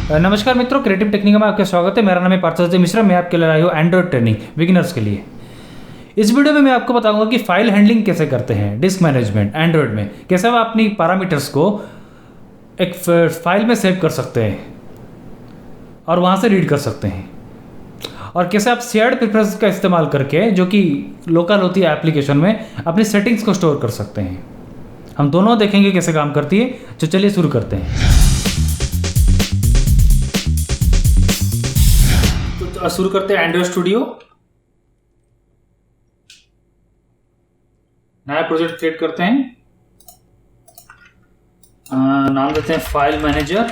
नमस्कार मित्रों, creative technique में आपका स्वागत है। मेरा नाम है पार्थ मिश्रा। मैं आपके लिए लाया हूँ एंड्रॉइड ट्रेनिंग बिगिनर्स के लिए। इस वीडियो में मैं आपको बताऊंगा कि फाइल हैंडलिंग कैसे करते हैं, डिस्क मैनेजमेंट एंड्रॉइड में कैसे आप अपनी पैरामीटर्स को एक फाइल में सेव कर सकते हैं और वहाँ से रीड कर सकते हैं, और कैसे आप शेयर्ड प्रेफरेंस का इस्तेमाल करके, जो कि लोकल होती है एप्लीकेशन में, अपनी सेटिंग्स को स्टोर कर सकते हैं। हम दोनों देखेंगे कैसे काम करती है। तो चलिए शुरू करते हैं। तो शुरू करते हैं एंड्रॉइड स्टूडियो। नया प्रोजेक्ट क्रिएट करते हैं। नाम देते हैं फाइल मैनेजर।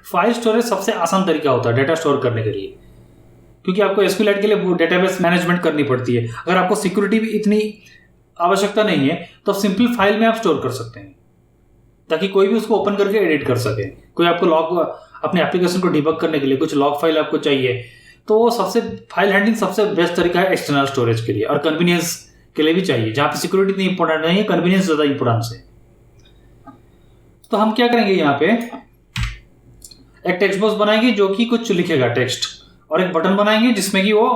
फाइल स्टोरेज सबसे आसान तरीका होता है डेटा स्टोर करने के लिए, क्योंकि आपको एसक्यूएल के लिए डेटाबेस मैनेजमेंट करनी पड़ती है। अगर आपको सिक्योरिटी भी इतनी आवश्यकता नहीं है तो सिंपल फाइल में आप स्टोर कर सकते हैं, ताकि कोई भी उसको ओपन करके एडिट कर सके। कोई आपको लॉग, अपने एप्लीकेशन को डिबग करने के लिए कुछ लॉग फाइल आपको चाहिए, तो सबसे फाइल हैंडलिंग सबसे बेस्ट तरीका है एक्सटर्नल स्टोरेज के लिए, और कन्वीनियंस के लिए भी चाहिए। जहां पे सिक्योरिटी इतनी इंपॉर्टेंट नहीं है, कन्वीनियंस ज्यादा इंपॉर्टेंस है। तो हम क्या करेंगे, यहाँ पे एक टेक्स्ट बॉक्स बनाएंगे जो कि कुछ लिखेगा टेक्स्ट, और एक बटन बनाएंगे जिसमें कि वो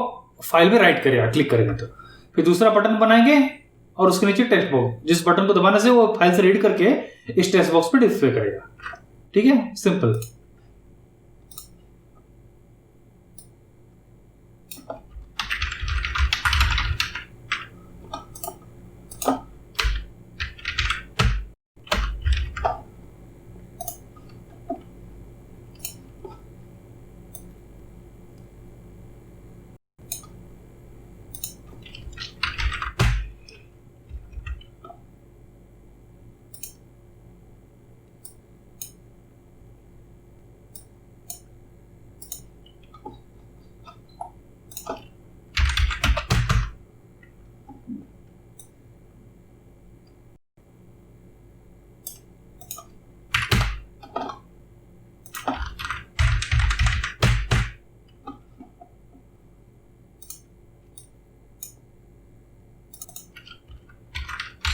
फाइल में राइट करेगा, क्लिक करेगा। तो फिर दूसरा बटन बनाएंगे और उसके नीचे टेक्स्ट बॉक्स, जिस बटन को दबाने से वो फाइल से रीड करके इस टेक्स्ट बॉक्स पे डिस्प्ले करेगा। ठीक है, सिंपल।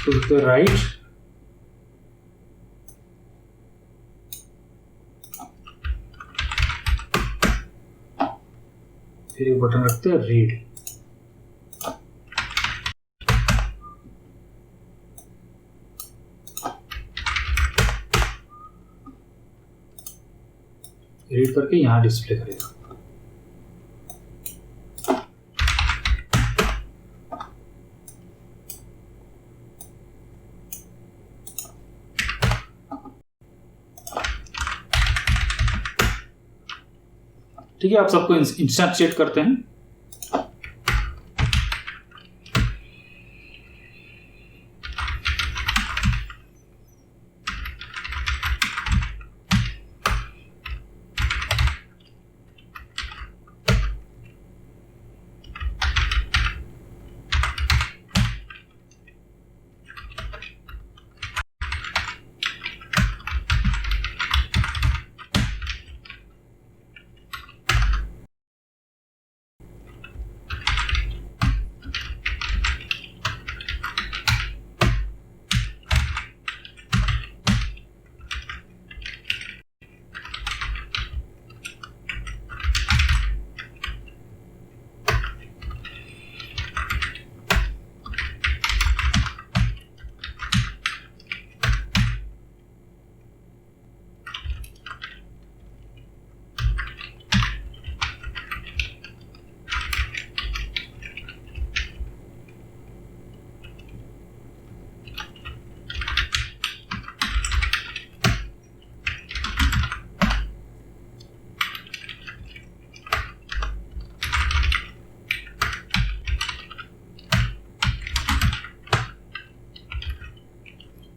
to the right, फिर ये बटन रखते हैं रीड। रीड करके यहां डिस्प्ले करेगा। ठीक है, आप सबको इंस्टेंशिएट करते हैं।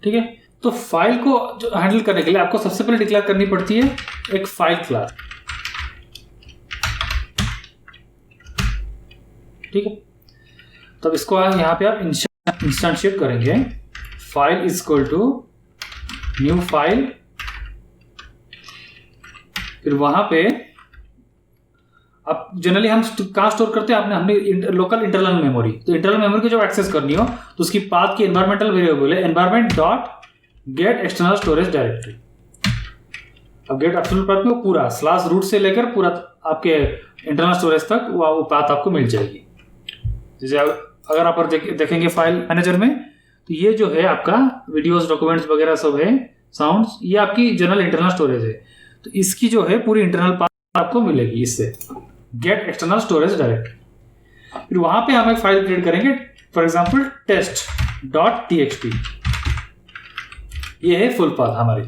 ठीक है, तो फाइल को जो हैंडल करने के लिए आपको सबसे पहले डिक्लेयर करनी पड़ती है एक फाइल क्लास। ठीक है, तब इसको यहाँ पे आप इंस्टेंशिएट करेंगे। File is equal to new file, फिर वहां पे अब जनरली हम कहाँ स्टोर करते हैं, हमने लोकल इंटरनल मेमोरी। तो इंटरनल मेमोरी को जब एक्सेस करनी हो तो उसकी पाथ की एनवायरमेंटल वेरिएबल है environment dot gate external storage directory. अब गेट एक्सटर्नल पाथ में पूरा स्लैश रूट से लेकर पूरा आपके इंटरनल स्टोरेज तक वो पाथ आपको मिल जाएगी। जैसे अगर आप देखेंगे फाइल मैनेजर में, तो ये जो है आपका वीडियोस, डॉक्यूमेंट्स वगैरह सब है, साउंड्स, ये आपकी जनरल इंटरनल स्टोरेज है। तो इसकी जो है पूरी इंटरनल पाथ आपको मिलेगी इससे, गेट एक्सटर्नल स्टोरेज डायरेक्टरी। फिर वहां पे हम एक फाइल क्रिएट करेंगे, फॉर एग्जांपल test.txt। ये है फुल पाथ हमारी।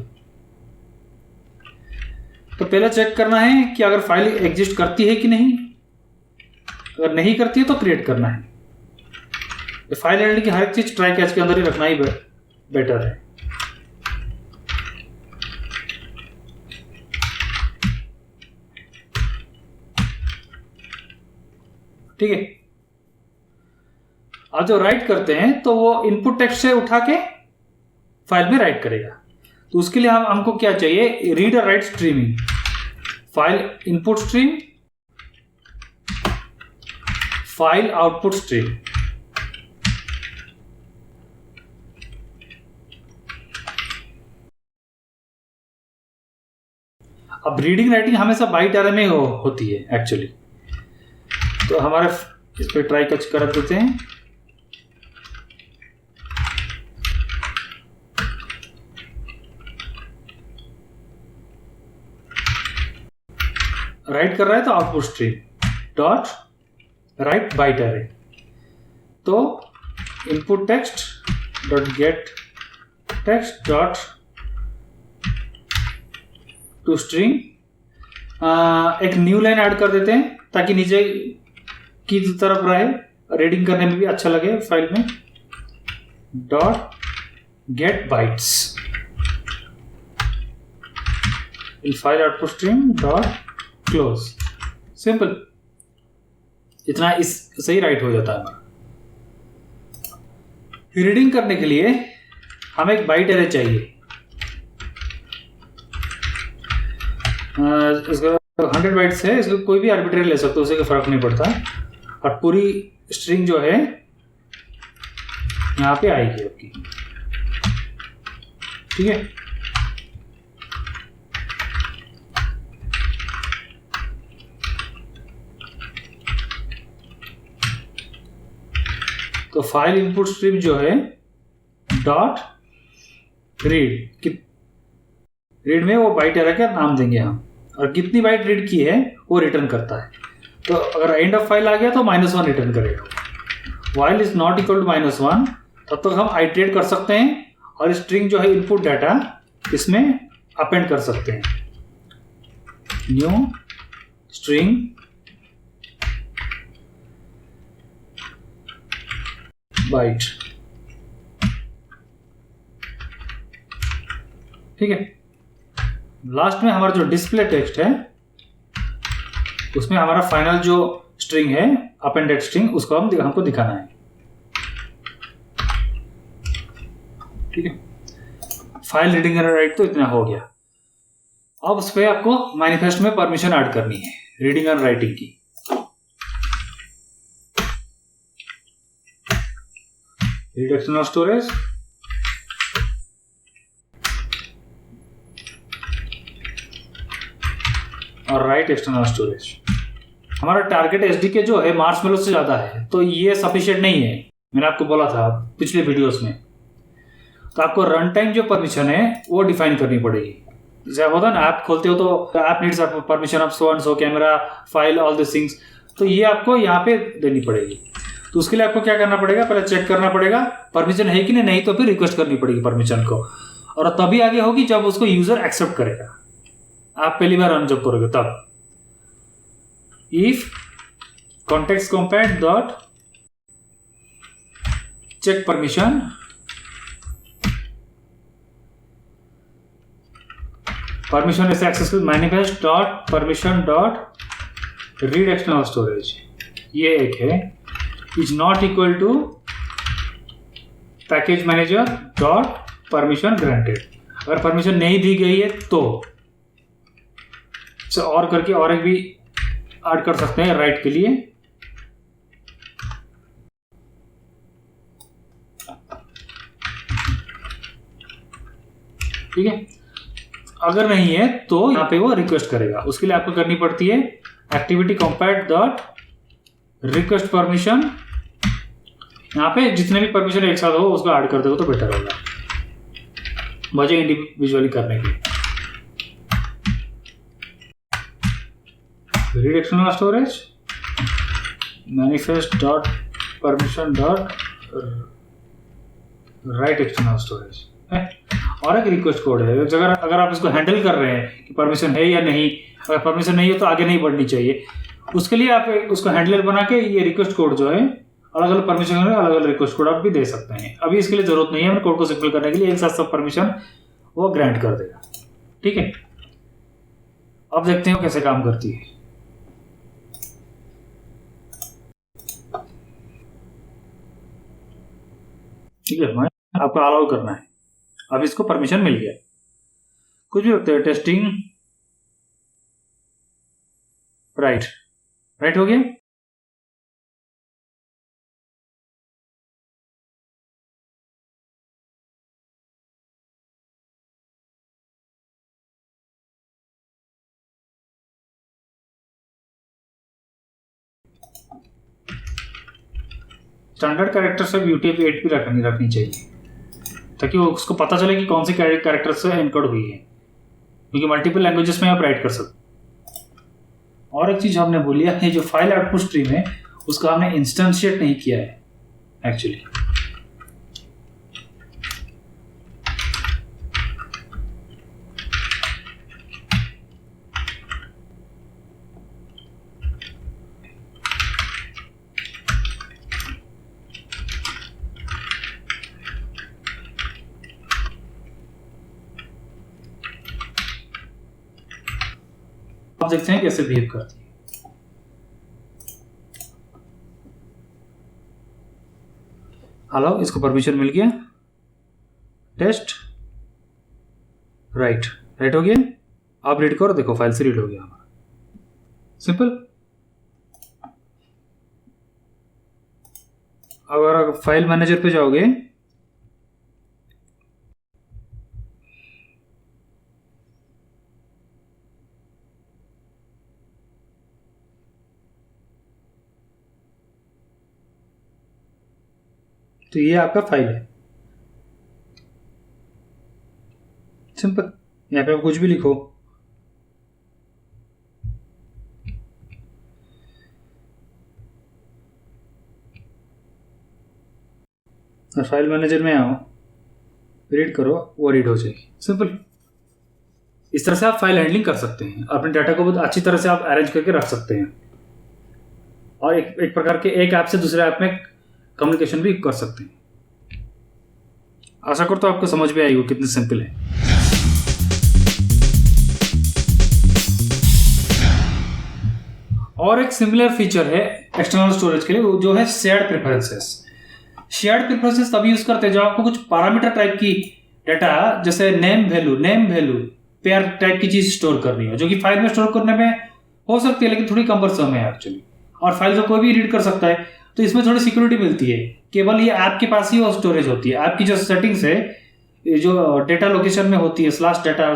तो पहले चेक करना है कि अगर फाइल एग्जिस्ट करती है कि नहीं। अगर नहीं करती है तो क्रिएट करना है। फाइल हैंडलिंग की हर एक चीज ट्राई कैच के अंदर ही रखना ही बेटर है। ठीक है। अब जो राइट करते हैं तो वो इनपुट टेक्स्ट से उठा के फाइल में राइट करेगा। तो उसके लिए हमको क्या चाहिए, रीड और right streaming. File input stream, file output stream. अब रीडिंग राइटिंग हमेशा बाइट एरे में होती है एक्चुअली। तो हमारे इस पर ट्राई कैच कर देते हैं। राइट कर रहा है तो output stream dot write byte array. तो input text dot get text dot to string. एक न्यू लाइन ऐड कर देते हैं ताकि नीचे की तरफ रहे, रीडिंग करने में भी अच्छा लगे फाइल में। Dot gate bytes in file output stream dot close. Simple, इतना इस सही राइट हो जाता है हमारा। रीडिंग करने के लिए हमें एक बाइट एरे चाहिए। इसका 100 बाइट्स है, इसको कोई भी आर्बिट्री ले सकते हो, उसे कोई फर्क नहीं पड़ता। और पूरी स्ट्रिंग जो है यहाँ पे आएगी आपकी। ठीक है। तो फाइल इनपुट स्ट्रीम जो है डॉट रीड, रीड में वो बाइट एरे का नाम देंगे हम, और कितनी बाइट रीड की है वो रिटर्न करता है। तो अगर एंड ऑफ फाइल आ गया तो -1 रिटर्न करेगा। While is not equal to -1, तब तक हम आइटरेट कर सकते हैं और स्ट्रिंग जो है इनपुट डाटा इसमें अपेंड कर सकते हैं। New string byte. ठीक है। लास्ट में हमारा जो डिस्प्ले टेक्स्ट है उसमें हमारा फाइनल जो स्ट्रिंग है अपेंडेड स्ट्रिंग, उसको हमको दिखाना है। ठीक है। फाइल रीडिंग एंड राइट तो इतना हो गया। अब उस पर आपको मैनिफेस्ट में परमिशन ऐड करनी है रीडिंग एंड राइटिंग की। रीड एक्सटर्नल स्टोरेज, और राइट एक्सटर्नल स्टोरेज। हमारा टारगेट एसडीके जो है मार्शमैलो से ज्यादा है, तो ये सफिशिएंट नहीं है। मैंने आपको बोला था पिछले वीडियोस में। तो आपको रन टाइम जो परमिशन है वो डिफाइन करनी पड़ेगी। जैसे होता है ना, ऐप खोलते हो तो app needs permission of so and so, camera, file, all this things. तो ये आपको यहाँ पे देनी पड़ेगी। तो उसके लिए आपको क्या करना पड़ेगा, पहले चेक करना पड़ेगा परमिशन है कि नहीं, तो फिर रिक्वेस्ट करनी पड़ेगी परमिशन को, और तभी आगे होगी जब उसको यूजर एक्सेप्ट करेगा। आप पहली बार रन जब करोगे तब if context compat dot check permission permission is accessible manifest dot permission dot read external storage. ये एक है is not equal to package manager dot permission granted. अगर परमिशन नहीं दी गई है तो और करके और एक भी ऐड कर सकते हैं राइट के लिए। ठीक है, अगर नहीं है तो यहाँ पे वो रिक्वेस्ट करेगा। उसके लिए आपको करनी पड़ती है एक्टिविटी कॉम्पैट डॉट रिक्वेस्ट परमिशन। यहाँ पे जितने भी परमिशन एक साथ हो उसको ऐड कर दो तो बेटर होगा मुझे इंडिविजुअली करने के। Read external storage manifest dot permission dot right external storage है। और एक रिक्वेस्ट कोड है, अगर आप इसको हैंडल कर रहे हैं कि परमिशन है या नहीं, अगर परमिशन नहीं हो तो आगे नहीं बढ़नी चाहिए। उसके लिए आप उसको हैंडलर बना के ये रिक्वेस्ट कोड जो है अलग अलग परमिशन में अलग अलग रिक्वेस्ट कोड आप भी दे सकते हैं। अभी इसके लिए जरूरत नहीं है, मैंने कोड को सिंपल करने के लिए एक साथ सब परमिशन वो ग्रांट कर देगा। ठीक है, अब देखते हैं कैसे काम करती है। ठीक है, आपको अलाउ करना है। अब इसको परमिशन मिल गया, कुछ भी रखते हैं टेस्टिंग राइट हो गया। स्टैंडर्ड कैरेक्टर से UTF-8 भी रखनी चाहिए ताकि वो उसको पता चले कि कौन सी कैरेक्टर से एनकोड हुई है, क्योंकि मल्टीपल लैंग्वेजेस में आप राइट कर सकते। और एक चीज हमने बोली है, जो फाइल आउटपुट स्ट्रीम है उसका हमने इंस्टेंशिएट नहीं किया है एक्चुअली। आप देखते हैं कैसे बिहेव करती है। हेलो, इसको परमिशन मिल गया, टेस्ट राइट हो गया। आप रीड करो, देखो फाइल से रीड हो गया हमारा, सिंपल। अगर फाइल मैनेजर पे जाओगे तो ये आपका फाइल है, सिंपल। यहाँ पे आप कुछ भी लिखो, और फाइल मैनेजर में आओ, रीड करो, वो रीड हो जाएगी, सिंपल। इस तरह से आप फाइल हैंडलिंग कर सकते हैं, अपने डाटा को बहुत अच्छी तरह से आप अरेंज करके रख सकते हैं, और एक प्रकार के एक ऐप से दूसरे ऐप में कम्युनिकेशन भी कर सकते हैं। आशा करता हूं आपको समझ में आई हो कितनी सिंपल है। और एक सिमिलर फीचर है एक्सटर्नल स्टोरेज के लिए, जो है शेयर्ड प्रेफरेंसेस। शेयर्ड प्रेफरेंसेस तभी यूज करते हैं जब आपको कुछ पैरामीटर टाइप की डाटा, जैसे नेम वैल्यू पेयर टाइप की चीज स्टोर करनी है, जो कि फाइल में स्टोर करने में हो सकती है लेकिन थोड़ी कम्बरसम है एक्चुअली, और फाइल को कोई भी रीड कर सकता है। तो इसमें थोड़ी सिक्योरिटी मिलती है, केवल ये ऐप के पास ही वो स्टोरेज होती है। ऐप की जो सेटिंग्स है, जो डेटा लोकेशन में होती है /data/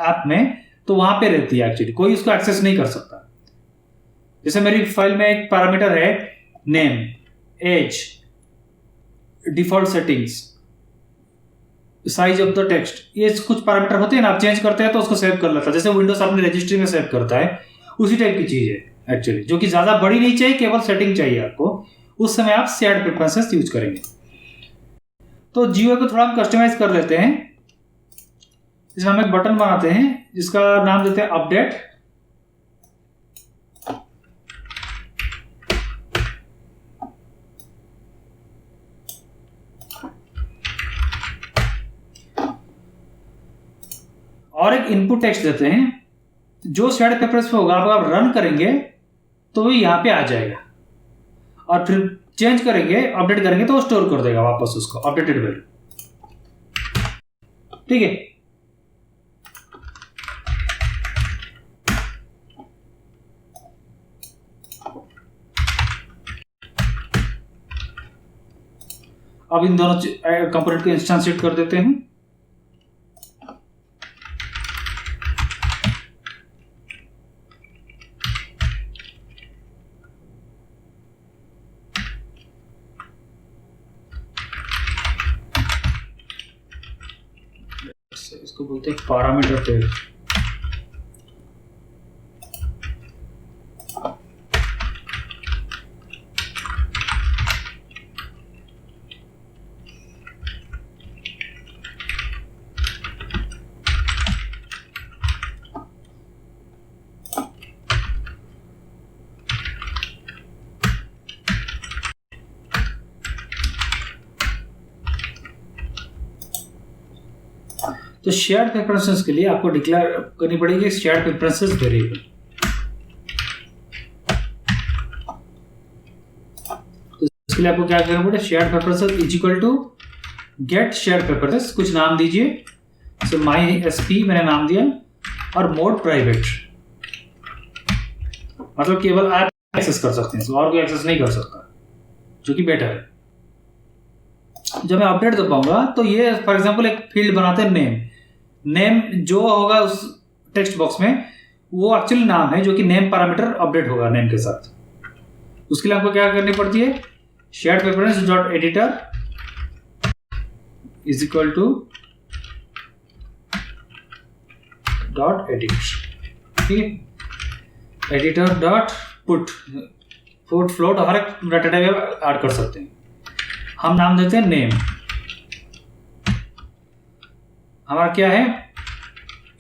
ऐप में, तो वहां पे रहती है एक्चुअली, कोई उसको एक्सेस नहीं कर सकता। जैसे मेरी फाइल में एक पैरामीटर है name, age, default settings, size of the text, ये कुछ पैरामीटर होते हैं ना, आप चेंज करते हैं तो उसको सेव कर लेता है, जैसे विंडोज अपने रजिस्ट्री में सेव करता है, उसी टाइप की चीज है एक्चुअली, जो कि ज्यादा बड़ी नहीं चाहिए, केवल सेटिंग चाहिए आपको। उस समय आप शेयर्ड प्रेफरेंसेस यूज करेंगे। तो GUI को थोड़ा हम कस्टमाइज कर लेते हैं। इसमें हम एक बटन बनाते हैं जिसका नाम देते हैं अपडेट। और एक इनपुट टेक्स्ट देते हैं, जो शेयर्ड प्रेफरेंस पे होगा आप रन करेंगे तो वो यहां पे आ जाएगा, और फिर चेंज करेंगे, अपडेट करेंगे तो वो स्टोर कर देगा वापस उसको अपडेटेड वैल्यू। ठीक है, अब इन दोनों कंपोनेंट को इंस्टेंशिएट कर देते हैं। इसको बोलते हैं पैरामीटर पेयर। तो शेयर्ड प्रेफरेंसेस के लिए आपको डिक्लेयर करनी पड़ेगी शेयर्ड प्रेफरेंसेस वेरिएबल। तो इसके लिए आपको क्या करना पड़ेगा, shared preferences is equal to get shared preferences, कुछ नाम दीजिए, सो माई एसपी मैंने नाम दिया, और मोड प्राइवेट, मतलब केवल आप एक्सेस कर सकते हैं, और कोई एक्सेस नहीं कर सकता, जो कि बेटर है। जब मैं अपडेट दबाऊंगा तो ये फॉर एग्जांपल एक फील्ड बनाते हैं नेम जो होगा उस टेक्स्ट बॉक्स में वो एक्चुअली नाम है, जो कि नेम पैरामीटर अपडेट होगा नेम के साथ। उसके लिए आपको क्या करनी पड़ती है, shared preference dot editor is equal to dot edit, ठीक है, एडिटर डॉट पुट फ्लोट हर एक डाटा टाइप ऐड कर सकते हैं। हम नाम देते हैं नेम, हमारा क्या है,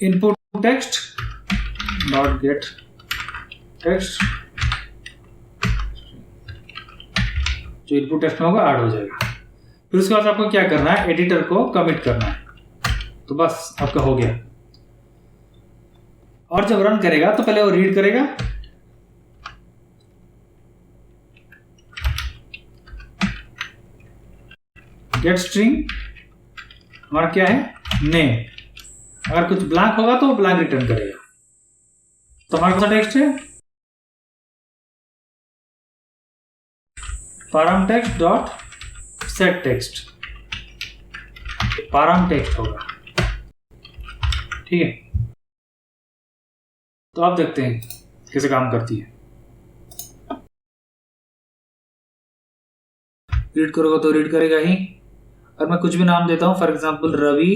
input text dot get text, जो इनपुट टेक्स्ट में होगा ऐड हो जाएगा। फिर उसके बाद आपको क्या करना है, एडिटर को कमिट करना है, तो बस आपका हो गया। और जब रन करेगा तो पहले वो रीड करेगा, गेट स्ट्रिंग हमारा क्या है, नेम, अगर कुछ ब्लैंक होगा तो वो ब्लैंक रिटर्न करेगा। तो हमारा कौन सा टेक्स्ट है, param text dot set text, param text होगा, ठीक है। तो आप देखते हैं कैसे काम करती है। रीड करोगे तो रीड करेगा ही। और मैं कुछ भी नाम देता हूं, फॉर एग्जांपल रवि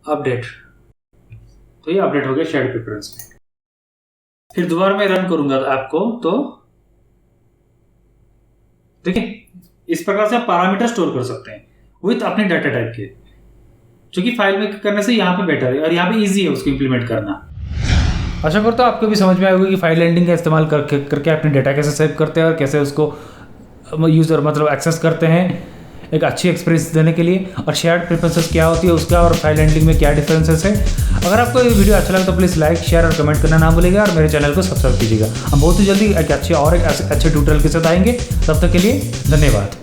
अपडेट, तो ये अपडेट हो गया शेयर्ड प्रेफरेंस में। फिर दोबारा मैं रन करूंगा ऐप को, तो देखिए इस प्रकार से आप पैरामीटर स्टोर कर सकते हैं विथ अपने डाटा टाइप के, जो कि फाइल में करने से यहाँ पे बेटर है और यहाँ पे इजी है उसको इंप्लीमेंट करना। आशा करता हूँ आपको भी समझ में आएगा कि फाइल एंडिंग का इस्तेमाल करके अपने डाटा कैसे सेव करते हैं और कैसे उसको यूज़र मतलब एक्सेस करते हैं एक अच्छी एक्सपीरियंस देने के लिए, और शेयर्ड प्रेफरेंसेस क्या होती है उसका और फाइल हैंडलिंग में क्या डिफरेंसेस है। अगर आपको ये वीडियो अच्छा लगा तो प्लीज़ लाइक शेयर और कमेंट करना ना भूलिएगा, और मेरे चैनल को सब्सक्राइब कीजिएगा। हम बहुत ही जल्दी एक अच्छे ट्यूटोरियल के साथ आएंगे। तब तक के लिए धन्यवाद।